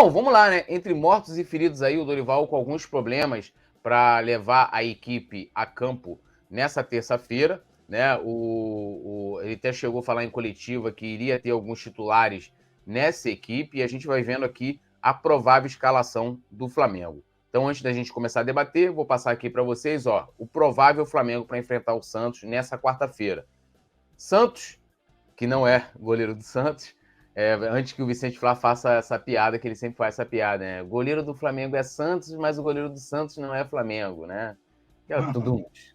Bom, vamos lá, né? Entre mortos e feridos aí, o Dorival com alguns problemas para levar a equipe a campo nessa terça-feira, né? Ele até chegou a falar em coletiva que iria ter alguns titulares nessa equipe e a gente vai vendo aqui a provável escalação do Flamengo. Então, antes da gente começar a debater, vou passar aqui para vocês, ó, o provável Flamengo para enfrentar o Santos nessa quarta-feira. Santos, que não é goleiro do Santos, antes que o Vicente Flá faça essa piada, que ele sempre faz essa piada, né? O goleiro do Flamengo é Santos, mas o goleiro do Santos não é Flamengo, né?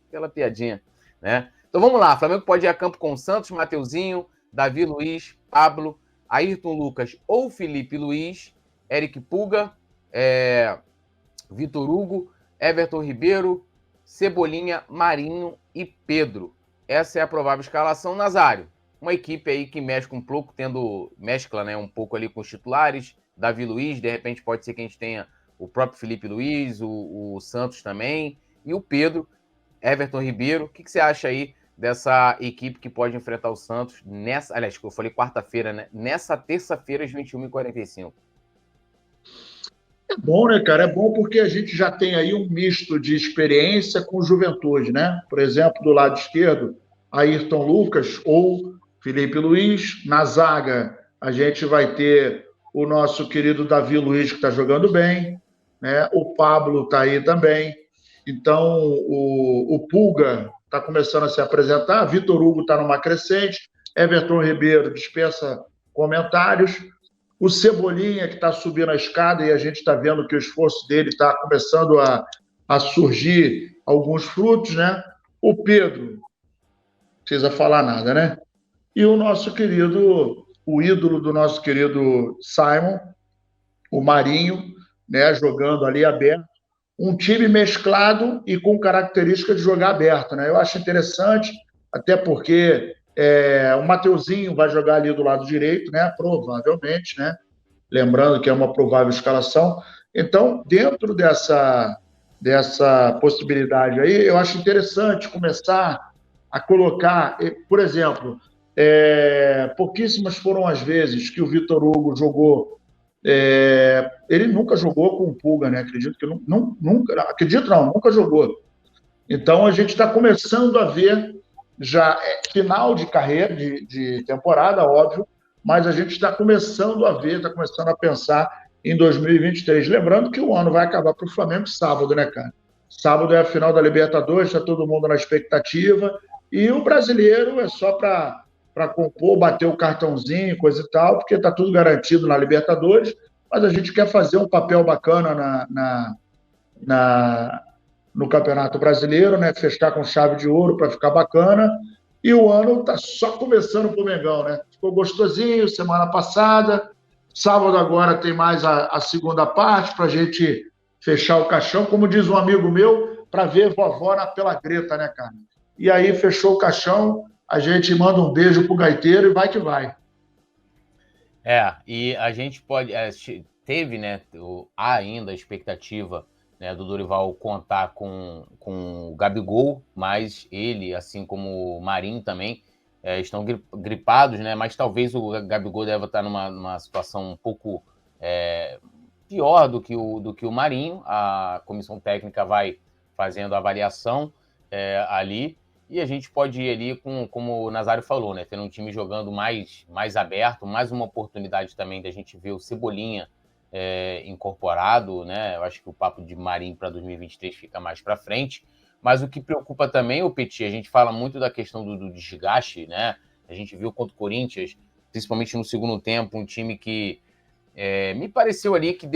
Aquela piadinha, né? Então vamos lá, Flamengo pode ir a campo com Santos, Mateuzinho, Davi Luiz, Pablo, Ayrton Lucas ou Felipe Luiz, Eric Puga, Vitor Hugo, Everton Ribeiro, Cebolinha, Marinho e Pedro. Essa é a provável escalação. Nazário, uma equipe aí que mexe um pouco, mescla, né, um pouco ali com os titulares, Davi Luiz, de repente pode ser que a gente tenha o próprio Felipe Luiz, o Santos também, e o Pedro, Everton Ribeiro. O que você acha aí dessa equipe que pode enfrentar o Santos nessa, aliás, eu falei quarta-feira, né? Nessa terça-feira, às 21h45. É bom, né, cara? É bom porque a gente já tem aí um misto de experiência com juventude, né? Por exemplo, do lado esquerdo, Ayrton Lucas ou Felipe Luiz. Na zaga, a gente vai ter o nosso querido Davi Luiz, que está jogando bem, né? O Pablo está aí também. Então, o Pulga está começando a se apresentar, Vitor Hugo está numa crescente, Everton Ribeiro dispensa comentários. O Cebolinha, que está subindo a escada, e a gente está vendo que o esforço dele está começando a surgir alguns frutos, né? O Pedro, não precisa falar nada, né? E o nosso querido, o ídolo do nosso querido Simon, o Marinho, né? Jogando ali aberto. Um time mesclado e com característica de jogar aberto, né? Eu acho interessante, até porque o Mateuzinho vai jogar ali do lado direito, né? Provavelmente, né? Lembrando que é uma provável escalação. Então, dentro dessa possibilidade aí, eu acho interessante começar a colocar, por exemplo, pouquíssimas foram as vezes que o Vitor Hugo jogou. Ele nunca jogou com o Pulga, né? Acredito que nunca jogou. Então, a gente está começando a ver já final de carreira, de temporada, óbvio, mas a gente está começando a ver, está começando a pensar em 2023. Lembrando que o ano vai acabar para o Flamengo sábado, né, cara? Sábado é a final da Libertadores, está todo mundo na expectativa, e o brasileiro é só para compor, bater o cartãozinho, coisa e tal, porque está tudo garantido na Libertadores, mas a gente quer fazer um papel bacana no Campeonato Brasileiro, né? Fechar com chave de ouro para ficar bacana. E o ano está só começando para o Mengão, né? Ficou gostosinho semana passada. Sábado agora tem mais a segunda parte para a gente fechar o caixão. Como diz um amigo meu, para ver vovó na pela greta, né, cara? E aí fechou o caixão, a gente manda um beijo pro gaiteiro e vai que vai. E a gente pode... teve, né, há ainda a expectativa, né, do Dorival contar com o Gabigol, mas ele, assim como o Marinho também, estão gripados, né? Mas talvez o Gabigol deva estar numa situação um pouco pior do que o Marinho. A comissão técnica vai fazendo a avaliação ali, e a gente pode ir ali como o Nazário falou, né? Tendo um time jogando mais aberto, mais uma oportunidade também da gente ver o Cebolinha incorporado, né? Eu acho que o papo de Marinho para 2023 fica mais para frente. Mas o que preocupa também, o Petit, a gente fala muito da questão do desgaste, né? A gente viu contra o Corinthians, principalmente no segundo tempo, um time que me pareceu ali que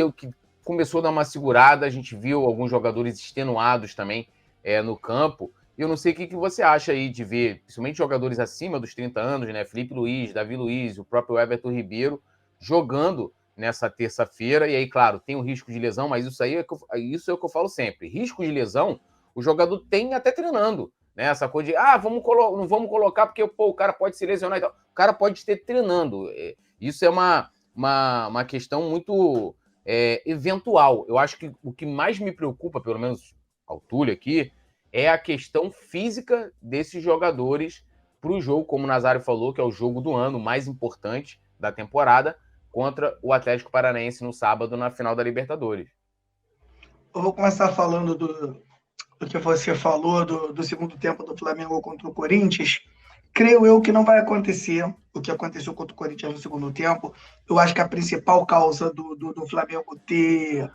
começou a dar uma segurada. A gente viu alguns jogadores extenuados também no campo. E eu não sei o que você acha aí de ver, principalmente jogadores acima dos 30 anos, né? Felipe Luiz, Davi Luiz, o próprio Everton Ribeiro, jogando nessa terça-feira. E aí, claro, tem o risco de lesão, mas isso é o que eu falo sempre. Risco de lesão, o jogador tem até treinando, né? Essa coisa de, não vamos colocar porque o cara pode se lesionar e tal. O cara pode ter treinando. Isso é uma questão muito eventual. Eu acho que o que mais me preocupa, pelo menos ao Túlio aqui, é a questão física desses jogadores para o jogo, como o Nazário falou, que é o jogo do ano mais importante da temporada, contra o Atlético Paranaense no sábado, na final da Libertadores. Eu vou começar falando do que você falou do segundo tempo do Flamengo contra o Corinthians. Creio eu que não vai acontecer o que aconteceu contra o Corinthians no segundo tempo. Eu acho que a principal causa do Flamengo ter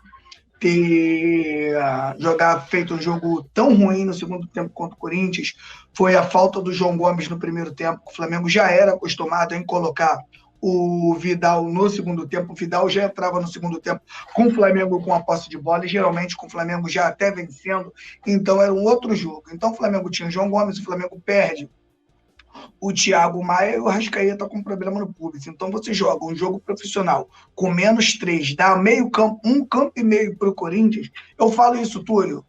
feito um jogo tão ruim no segundo tempo contra o Corinthians foi a falta do João Gomes no primeiro tempo. O Flamengo já era acostumado em colocar o Vidal no segundo tempo. O Vidal já entrava no segundo tempo com o Flamengo com a posse de bola, e geralmente com o Flamengo já até vencendo. Então era um outro jogo. Então o Flamengo tinha o João Gomes, o Flamengo perde o Thiago Maia e o Arrascaeta com problema no público. Então você joga um jogo profissional com -3, dá meio campo, um campo e meio para o Corinthians. Eu falo isso, Túlio.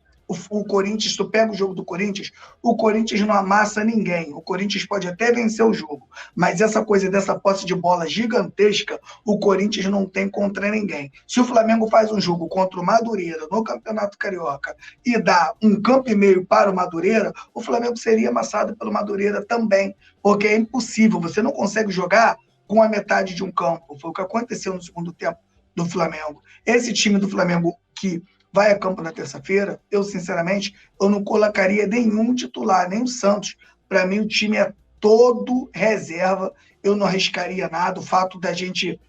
O Corinthians, tu pega o jogo do Corinthians, o Corinthians não amassa ninguém. O Corinthians pode até vencer o jogo, mas essa coisa dessa posse de bola gigantesca, o Corinthians não tem contra ninguém. Se o Flamengo faz um jogo contra o Madureira no Campeonato Carioca e dá um campo e meio para o Madureira, o Flamengo seria amassado pelo Madureira também, porque é impossível, você não consegue jogar com a metade de um campo. Foi o que aconteceu no segundo tempo do Flamengo. Esse time do Flamengo que vai a campo na terça-feira, eu, sinceramente, eu não colocaria nenhum titular, nem o Santos. Para mim, o time é todo reserva, eu não arriscaria nada. O fato da gente,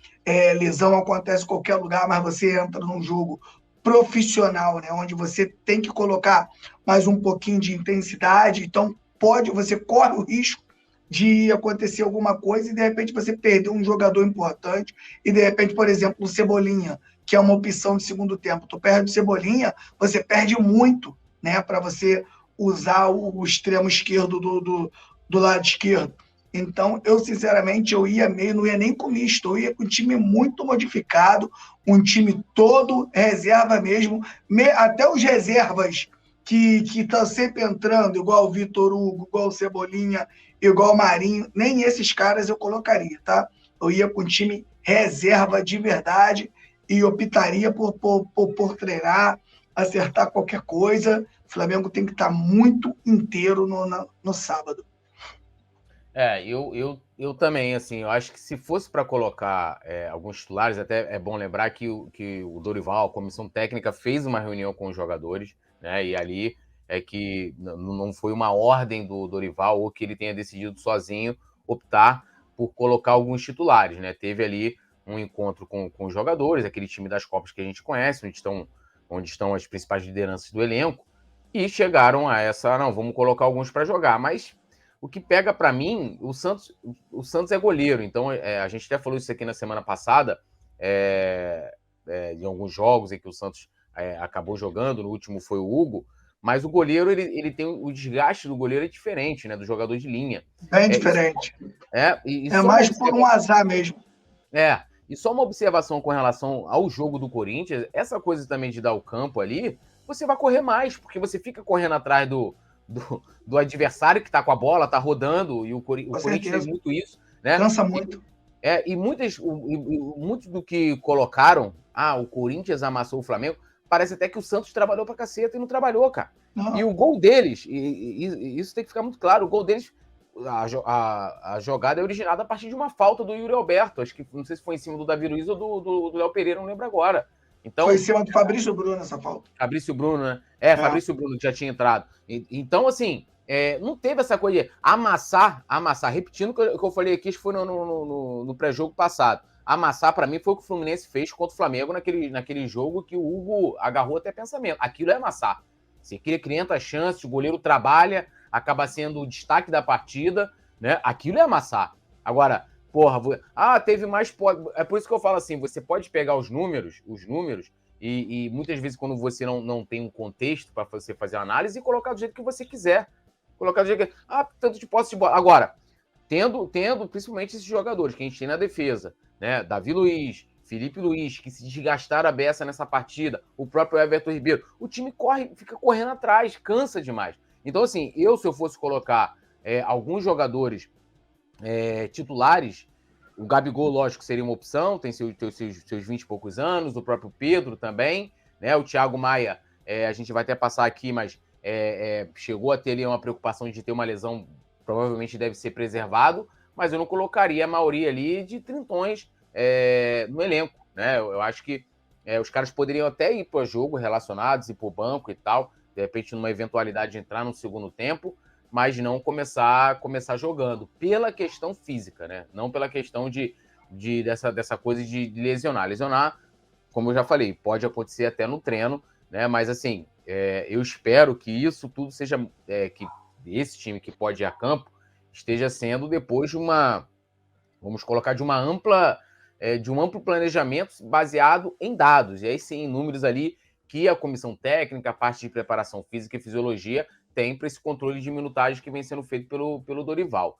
lesão acontece em qualquer lugar, mas você entra num jogo profissional, né, onde você tem que colocar mais um pouquinho de intensidade, então você corre o risco de acontecer alguma coisa e, de repente, você perder um jogador importante e, de repente, por exemplo, o Cebolinha, que é uma opção de segundo tempo. Tu perde o Cebolinha, você perde muito, né, para você usar o extremo esquerdo do lado esquerdo. Então, eu, sinceramente, não ia nem com misto, eu ia com um time muito modificado, um time todo reserva mesmo, até os reservas que estão sempre entrando, igual o Vitor Hugo, igual o Cebolinha, igual o Marinho, nem esses caras eu colocaria, tá? Eu ia com um time reserva de verdade, e optaria por treinar, acertar qualquer coisa. O Flamengo tem que estar muito inteiro no sábado. Eu também, assim, eu acho que se fosse para colocar alguns titulares, até é bom lembrar que o Dorival, a comissão técnica, fez uma reunião com os jogadores, né, e ali é que não foi uma ordem do Dorival ou que ele tenha decidido sozinho optar por colocar alguns titulares, né, teve ali um encontro com os jogadores, aquele time das Copas que a gente conhece, onde estão as principais lideranças do elenco, e chegaram a não, vamos colocar alguns para jogar. Mas o que pega para mim, o Santos é goleiro, então a gente até falou isso aqui na semana passada, em alguns jogos em que o Santos acabou jogando, no último foi o Hugo, mas o goleiro, ele tem o desgaste do goleiro é diferente, né, do jogador de linha. Bem diferente. É mais por um azar mesmo. E só uma observação com relação ao jogo do Corinthians, essa coisa também de dar o campo ali, você vai correr mais, porque você fica correndo atrás do adversário que tá com a bola, tá rodando, e o Corinthians fez muito isso, né? Cansa muito. E muito do que colocaram, o Corinthians amassou o Flamengo, parece até que o Santos trabalhou pra caceta e não trabalhou, cara. Não. E o gol deles, e isso tem que ficar muito claro, o gol deles, a jogada é originada a partir de uma falta do Yuri Alberto. Acho que não sei se foi em cima do Davi Luiz ou do Léo Pereira, não lembro agora. Então, foi em cima do Fabrício Bruno essa falta. Fabrício Bruno, né? Fabrício Bruno que já tinha entrado. Então, assim, não teve essa coisa de amassar. Repetindo o que eu falei aqui, acho que foi no pré-jogo passado. Amassar, para mim, foi o que o Fluminense fez contra o Flamengo naquele jogo que o Hugo agarrou até pensamento. Aquilo é amassar. Você cria a chance, o goleiro trabalha, acaba sendo o destaque da partida, né? Aquilo é amassar. Agora, teve mais... É por isso que eu falo assim, você pode pegar os números, e muitas vezes quando você não tem um contexto para você fazer a análise, e colocar do jeito que você quiser. Colocar do jeito que... tanto de posse de bola. Agora, tendo principalmente esses jogadores que a gente tem na defesa, né? Davi Luiz, Felipe Luiz, que se desgastaram a beça nessa partida, o próprio Everton Ribeiro, o time fica correndo atrás, cansa demais. Então, assim, se eu fosse colocar alguns jogadores titulares, o Gabigol, lógico, seria uma opção, tem seus 20 e poucos anos, o próprio Pedro também, né? O Thiago Maia, a gente vai até passar aqui, mas chegou a ter ali uma preocupação de ter uma lesão, provavelmente deve ser preservado, mas eu não colocaria a maioria ali de trintões no elenco, né? Eu acho que os caras poderiam até ir para o jogo relacionados, ir para o banco e tal, de repente numa eventualidade de entrar no segundo tempo, mas não começar jogando, pela questão física, né? Não pela questão dessa coisa de lesionar. Lesionar, como eu já falei, pode acontecer até no treino, né? Mas assim, eu espero que isso tudo seja, que esse time que pode ir a campo esteja sendo depois de vamos colocar, de um amplo planejamento baseado em dados, e aí sim, em números ali que a comissão técnica, a parte de preparação física e fisiologia tem para esse controle de minutagem que vem sendo feito pelo Dorival.